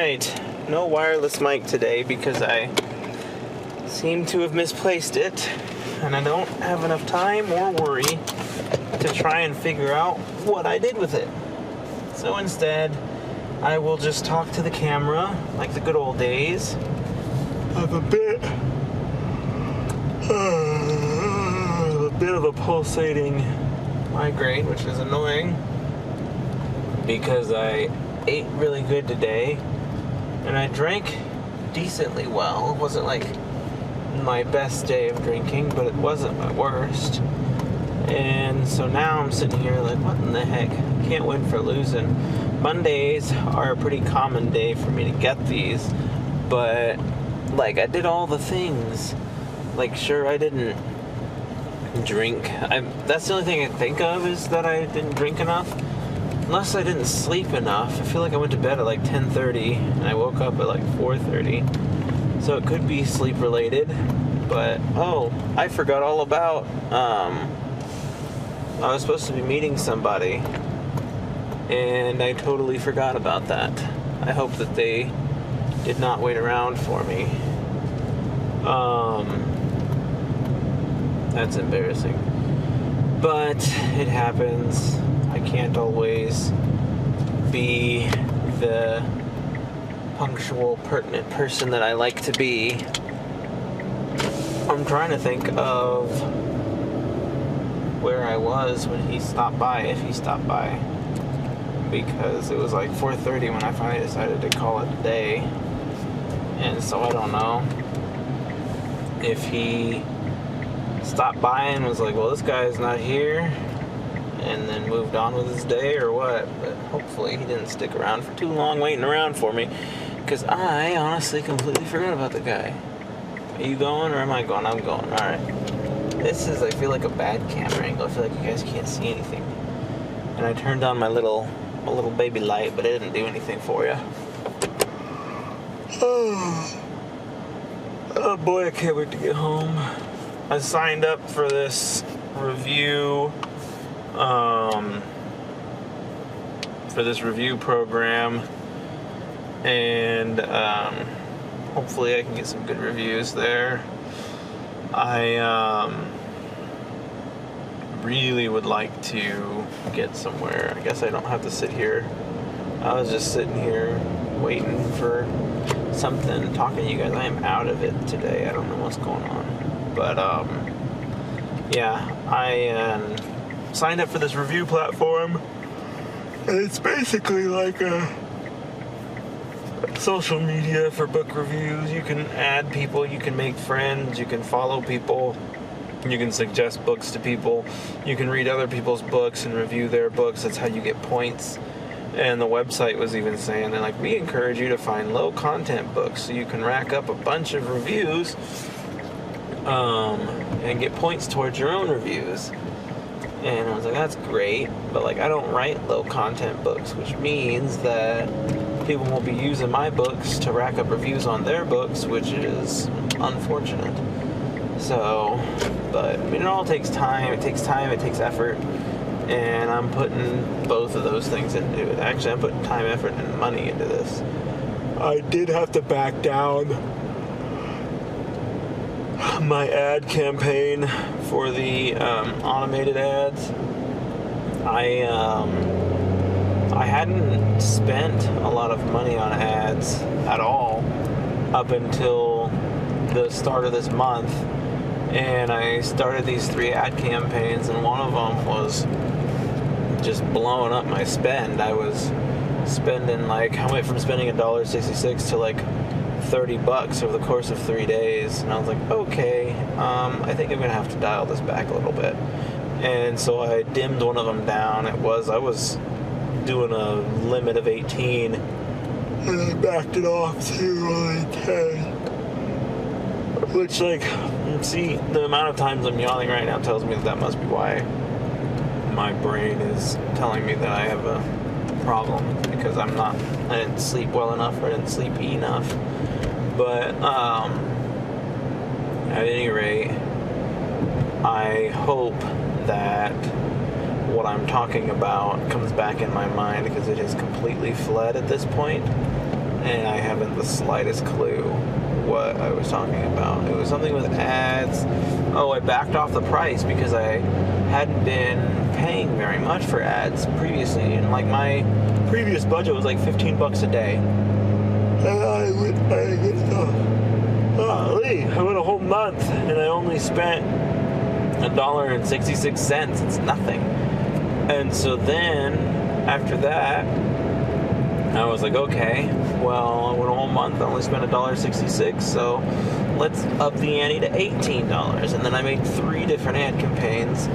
Alright, no wireless mic today because I seem to have misplaced it, and I don't have enough time or worry to try and figure out what I did with it. So instead, I will just talk to the camera like the good old days. I have a bit of a pulsating migraine, which is annoying because I ate really good today and I drank decently well. It wasn't like my best day of drinking, but it wasn't my worst. And so now I'm sitting here like, what in the heck? Can't win for losing. Mondays are a pretty common day for me to get these, but like I did all the things. Like, sure, I didn't drink. That's the only thing I can think of is that I didn't drink enough. Unless I didn't sleep enough. I feel like I went to bed at like 10:30 and I woke up at like 4:30. So it could be sleep related. But, I forgot all about, I was supposed to be meeting somebody and I totally forgot about that. I hope that they did not wait around for me. That's embarrassing. But it happens. I can't always be the punctual, pertinent person that I like to be. I'm trying to think of where I was when he stopped by, if he stopped by. Because it was like 4:30 when I finally decided to call it a day. And so I don't know if he stopped by and was like, well, this guy's not here, and then moved on with his day or what. But hopefully he didn't stick around for too long waiting around for me, because I honestly completely forgot about the guy. Are you going or am I going? I'm going. Alright. This is, I feel like, a bad camera angle. I feel like you guys can't see anything. And I turned on my little baby light, but it didn't do anything for you. Oh boy, I can't wait to get home. I signed up for this review, program, and hopefully I can get some good reviews there. I really would like to get somewhere. I guess I don't have to sit here. I was just sitting here waiting for something, talking to you guys. I am out of it today. I don't know what's going on. But, yeah, I signed up for this review platform, and it's basically like a social media for book reviews. You can add people, you can make friends, you can follow people, you can suggest books to people, you can read other people's books and review their books. That's how you get points. And the website was even saying, they're like, we encourage you to find low content books so you can rack up a bunch of reviews and get points towards your own reviews. And I was like, that's great, but like I don't write low content books, which means that people won't be using my books to rack up reviews on their books, which is unfortunate. So, but I mean, it all takes time. It takes effort, and I'm putting both of those things into it. Actually, I'm putting time, effort, and money into this. I did have to back down my ad campaign for the automated ads. I hadn't spent a lot of money on ads at all up until the start of this month, and I started these 3 ad campaigns, and one of them was just blowing up my spend. I was spending I went from spending $1.66 to like $30 over the course of 3 days, and I was like, okay, I think I'm gonna have to dial this back a little bit. And so I dimmed one of them down. I was doing a limit of 18, and I backed it off to 10. Which, see, the amount of times I'm yawning right now tells me that must be why my brain is telling me that I have a problem, because I didn't sleep well enough, or I didn't sleep enough. But, at any rate, I hope that what I'm talking about comes back in my mind, because it has completely fled at this point. and I haven't the slightest clue what I was talking about. It was something with ads. Oh, I backed off the price because I hadn't been paying very much for ads previously, and like my previous budget was like $15 a day. And I went a whole month and I only spent $1.66. It's nothing. And so then after that, I was like, okay, well, I went a whole month, I only spent $1.66, so let's up the ante to $18. And then I made 3 different ad campaigns,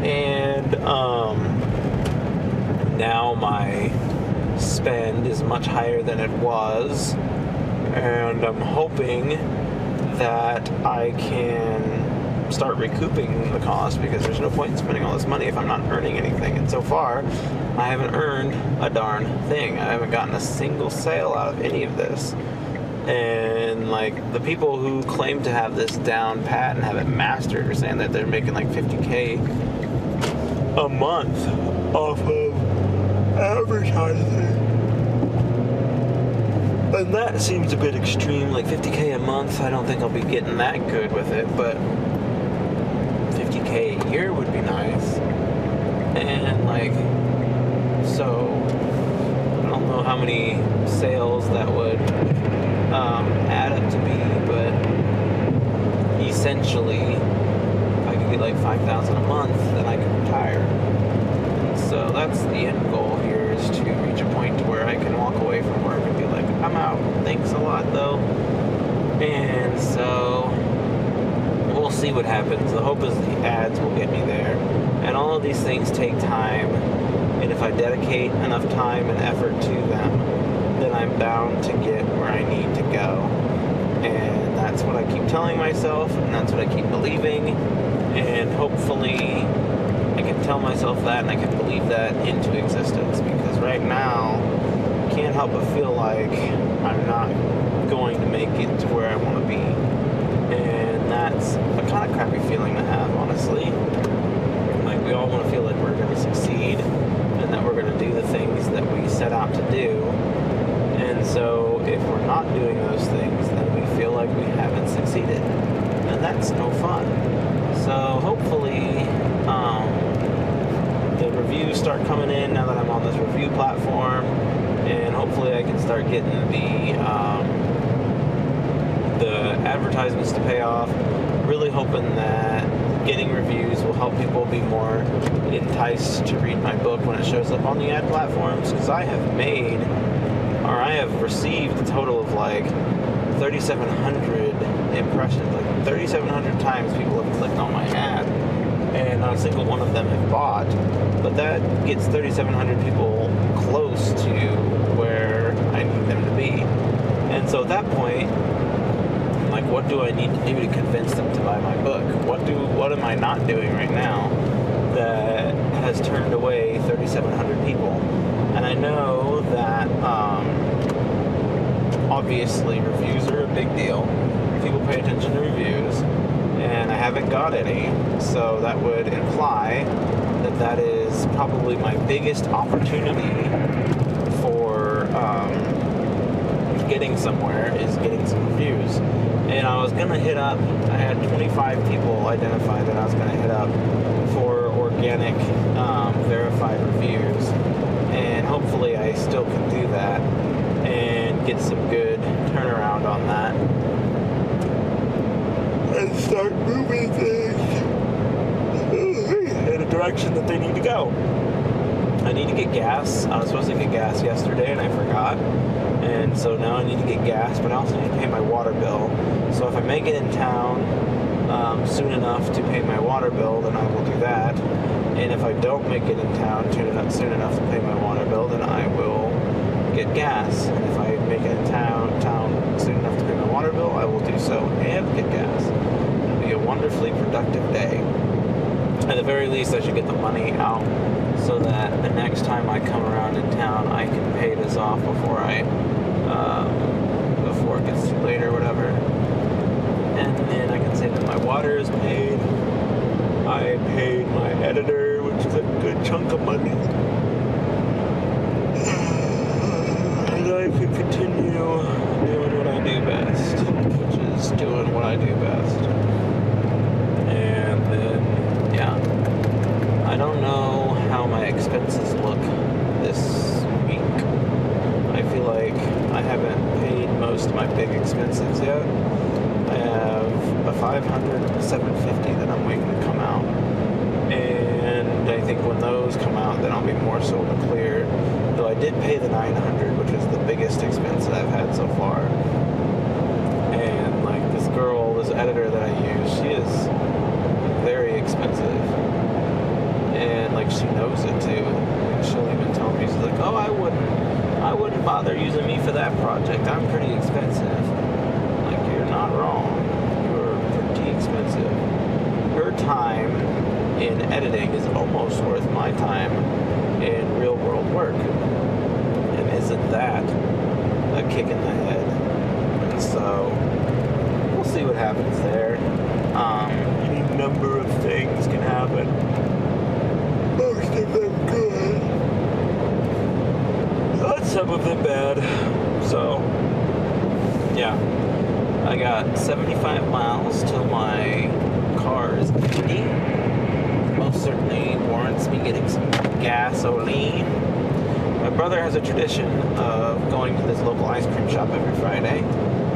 and now my spend is much higher than it was, and I'm hoping that I can start recouping the cost, because there's no point in spending all this money if I'm not earning anything. And so far, I haven't earned a darn thing. I haven't gotten a single sale out of any of this. And like the people who claim to have this down pat and have it mastered are saying that they're making like $50K a month off of advertising. And that seems a bit extreme, like $50K a month. I don't think I'll be getting that good with it, but $50K a year would be nice. And like, so I don't know how many sales that would add up to be, but essentially, if I could get like $5,000 a month, then I could retire. So that's the end goal here, is to reach a point to where I can walk away from work and be like, I'm out. Thanks a lot, though. And so we'll see what happens. The hope is the ads will get me there. And all of these things take time. And if I dedicate enough time and effort to them, then I'm bound to get where I need to go. And that's what I keep telling myself, and that's what I keep believing. And hopefully I can tell myself that, and I can believe that into existence. Because right now, I can't help but feel like I'm not going to make it to where I want to be. And that's a kind of crappy feeling to have, honestly. Like, we all want to feel like we're going to succeed, and that we're going to do the things that we set out to do. And so if we're not doing those things, then we feel like we haven't succeeded. And that's no fun. So hopefully the reviews start coming in now that I'm on this review platform, and hopefully I can start getting the advertisements to pay off. Really hoping that getting reviews will help people be more enticed to read my book when it shows up on the ad platforms, because I have received a total of like 3,700 impressions. Like 3,700 times people have clicked on my ad, and not a single one of them have bought. But that gets 3,700 people close to where I need them to be. And so at that point, like, what do I need to do to convince them to buy my book? What am I not doing right now that has turned away 3,700 people? And I know that obviously reviews are a big deal. People pay attention to reviews, and I haven't got any. So that would imply that that is probably my biggest opportunity for getting somewhere, is getting some reviews. And I was gonna hit up, I had 25 people identified that I was gonna hit up for organic verified reviews, and hopefully I still can do that and get some good turnaround on that and start moving things in a direction that they need to go. I need to get gas. I was supposed to get gas yesterday and I forgot. And so now I need to get gas, but I also need to pay my water bill. So if I make it in town soon enough to pay my water bill, then I will do that. And if I don't make it in town soon enough to pay my water bill, then I will get gas. And if I make it in town soon enough to pay my water bill, I will do so and get gas. It'll be a wonderfully productive day. At the very least, I should get the money out so that the next time I come around in town, I can pay this off before it gets too late or whatever. And then I can say that my water is paid. I paid my editor, which is a good chunk of money. And I could continue most of my big expenses yet. I have a 500 and a 750 that I'm waiting to come out. And I think when those come out, then I'll be more so to clear. Though I did pay the 900, which is the biggest expense that I've had so far. And like this girl, this editor that I use, she is very expensive. And like she knows it too. And she'll even tell me, she's like, oh, I wouldn't bother using me for that project. I'm pretty expensive. Like, you're not wrong. You're pretty expensive. Her time in editing is almost worth my time in real world work. And isn't that a kick in the head? And so we'll see what happens there. Any number of things can happen. Most of them good, but some of them bad. So yeah, I got 75 miles till my car is empty. Most certainly warrants me getting some gasoline. My brother has a tradition of going to this local ice cream shop every Friday.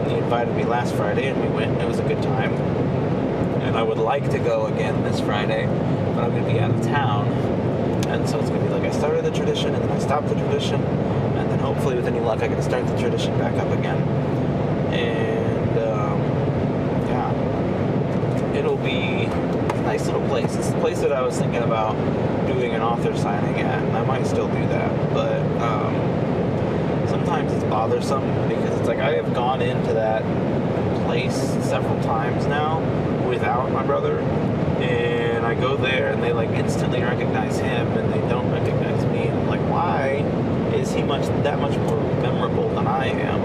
He invited me last Friday and we went. It was a good time. And I would like to go again this Friday, but I'm going to be out of town. And so it's going to be like I started the tradition and then I stopped the tradition. And then hopefully with any luck I can start the tradition back up again. And yeah, it'll be a nice little place. It's the place that I was thinking about doing an author signing at, and I might still do that. But sometimes it's bothersome because it's like I have gone into that place several times now without my brother, and I go there and they like instantly recognize him and they don't recognize me, and I'm like, why is he that much more memorable than I am?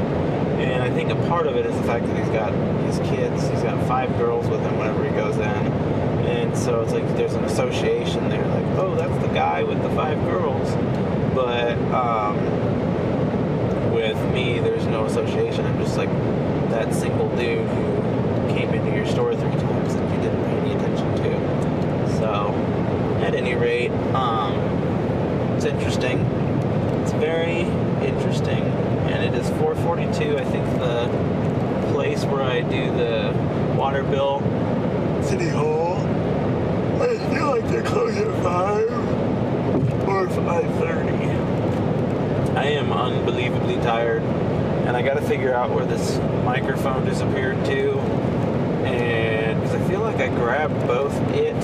And I think a part of it is the fact that he's got his kids. He's got 5 girls with him whenever he goes in, and so it's like there's an association there, like, oh, that's the guy with the 5 girls. But with me, there's no association. I'm just like that single dude who came into your store 3 times and you didn't pay any attention to. So, at any rate, it's interesting. It's very interesting, and it is 4:42. I think the place where I do the water bill, City Hall, I feel like they're close at 5 or 5:30. I am unbelievably tired, and I got to figure out where this microphone disappeared to, and because I feel like I grabbed both it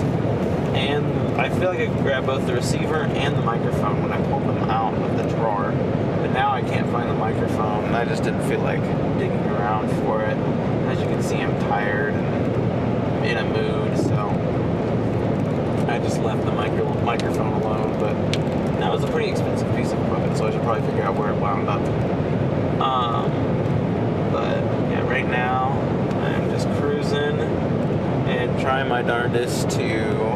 and I feel like I grabbed both the receiver and the microphone when I pulled them out of the drawer, but now I can't find the microphone, and I just didn't feel like digging around for it. As you can see, I'm tired and in a mood, so I just left the microphone alone. But that was a pretty expensive piece of equipment, so I should probably figure out where it wound up. But yeah, right now I'm just cruising and trying my darndest to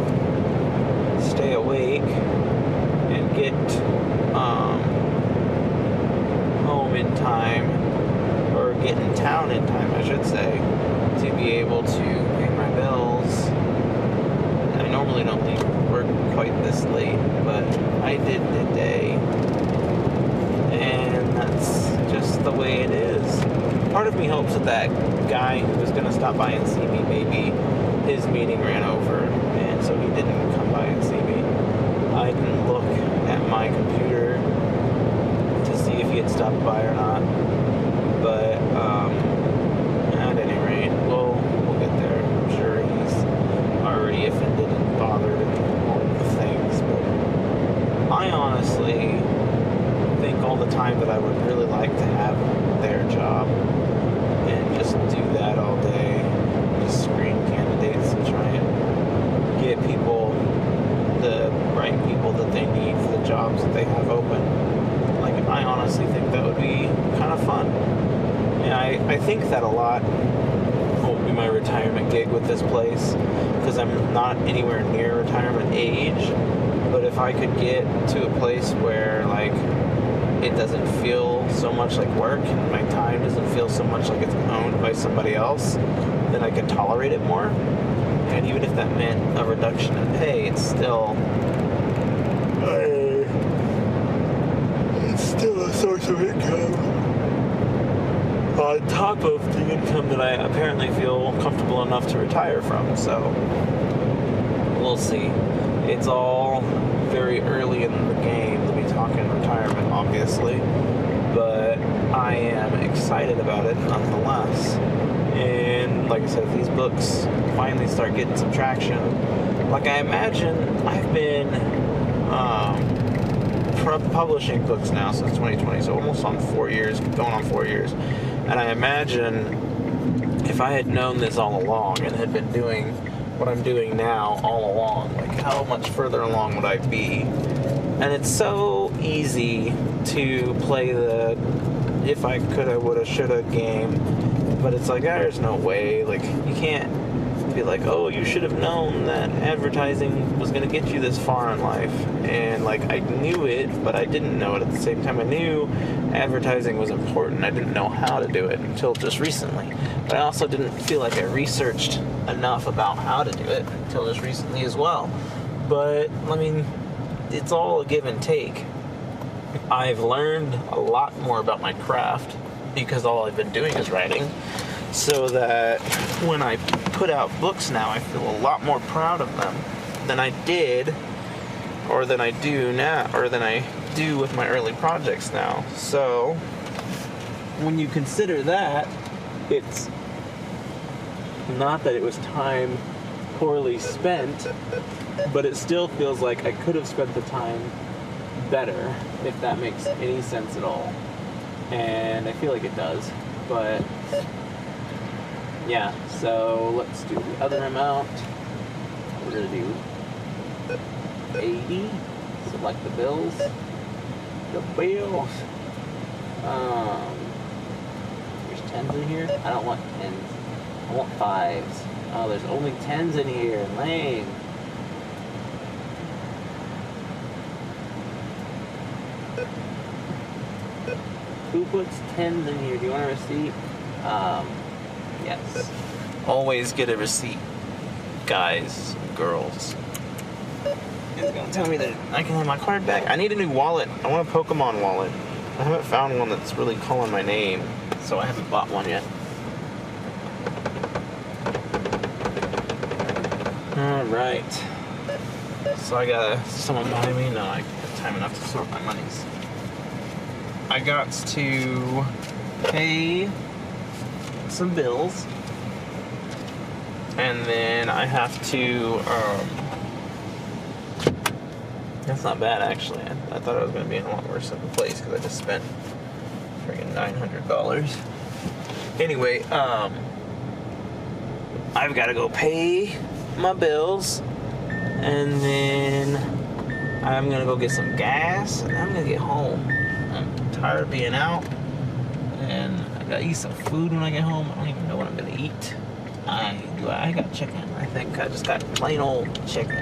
stay awake and get home in time, or get in town in time, I should say, to be able to pay my bills. I normally don't leave work quite this late, but I did today, and that's just the way it is. Part of me hopes that guy who was going to stop by and see me, maybe his meeting ran over, and so he didn't come by and see me. I didn't look at my computer to see if he had stopped by or not, but at any rate, we'll get there. I'm sure he's already offended and bothered and all the things, but I honestly think all the time that I would really like to have their job and just do that all day, just screen candidates and try and get people, the right people that they need for the jobs that they have open. Like, I honestly think that would be kind of fun. And I think that a lot won't be my retirement gig with this place, because I'm not anywhere near retirement age. But if I could get to a place where, like, it doesn't feel so much like work and my time doesn't feel so much like it's owned by somebody else, then I could tolerate it more. And even if that meant a reduction in pay, it's still a source of income. on top of the income that I apparently feel comfortable enough to retire from. So we'll see. It's all very early in the game to be talking retirement, obviously, but I am excited about it nonetheless. And like I said, if these books finally start getting some traction, like I imagine I've been publishing books now since 2020, so almost on 4 years, going on 4 years. And I imagine if I had known this all along and had been doing what I'm doing now all along, like how much further along would I be? And it's so easy to play the if I coulda, woulda, shoulda game, but it's like there's no way. Like you can't be like, oh, you should have known that advertising was going to get you this far in life. And like I knew it, but I didn't know it at the same time. I knew advertising was important. I didn't know how to do it until just recently. But I also didn't feel like I researched enough about how to do it until just recently as well. But I mean, it's all a give and take. I've learned a lot more about my craft because all I've been doing is writing, so that when I put out books now, I feel a lot more proud of them than I did, or than I do now, or than I do with my early projects now. So when you consider that, it's not that it was time poorly spent, but it still feels like I could have spent the time better, if that makes any sense at all. And I feel like it does, but yeah, so let's do the other amount. We're gonna do 80. Select the bills. The bills. There's 10s in here. I don't want 10s. I want 5s. Oh, there's only 10s in here. Lame. Who puts 10s in here? Do you want a receipt? Yes. Always get a receipt, guys, girls. It's gonna tell me that I can have my card back. I need a new wallet. I want a Pokemon wallet. I haven't found one that's really calling my name, so I haven't bought one yet. Alright. So I got someone behind me? No, I have time enough to sort my monies. I got to pay some bills, and then I have to, that's not bad actually. I thought I was going to be in a lot worse of a place because I just spent friggin' $900. Anyway, I've got to go pay my bills, and then I'm going to go get some gas, and I'm going to get home. I'm tired of being out, and I gotta eat some food when I get home. I don't even know what I'm gonna eat. I got chicken. I think I just got plain old chicken.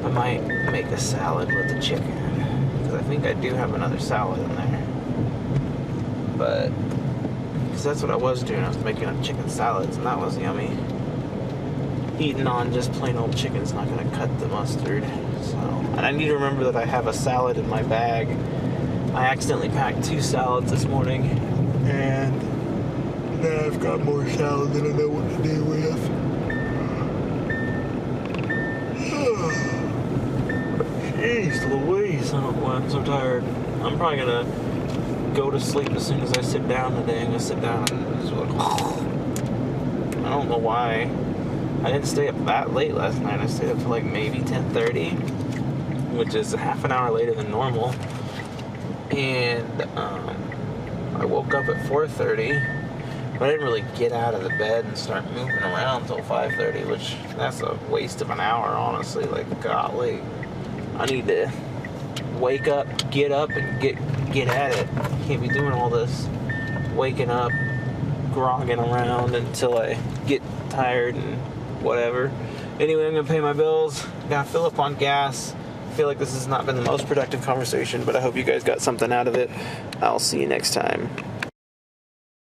I might make a salad with the chicken, because I think I do have another salad in there. But, because that's what I was doing. I was making up chicken salads, and that was yummy. Eating on just plain old chicken's not gonna cut the mustard. So, and I need to remember that I have a salad in my bag. I accidentally packed 2 salads this morning, and now I've got more salad than I know what to do with. Jeez Louise, I don't know why I'm so tired. I'm probably gonna go to sleep as soon as I sit down today. I'm gonna sit down and just like, I don't know why. I didn't stay up that late last night. I stayed up till like maybe 10:30, which is half an hour later than normal. And I woke up at 4:30, but I didn't really get out of the bed and start moving around until 5:30, which that's a waste of an hour, honestly. Like, golly, I need to wake up, and get at it. Can't be doing all this waking up, grogging around until I get tired and whatever. Anyway, I'm gonna pay my bills. Gotta fill up on gas. I feel like this has not been the most productive conversation, but I hope you guys got something out of it. I'll see you next time.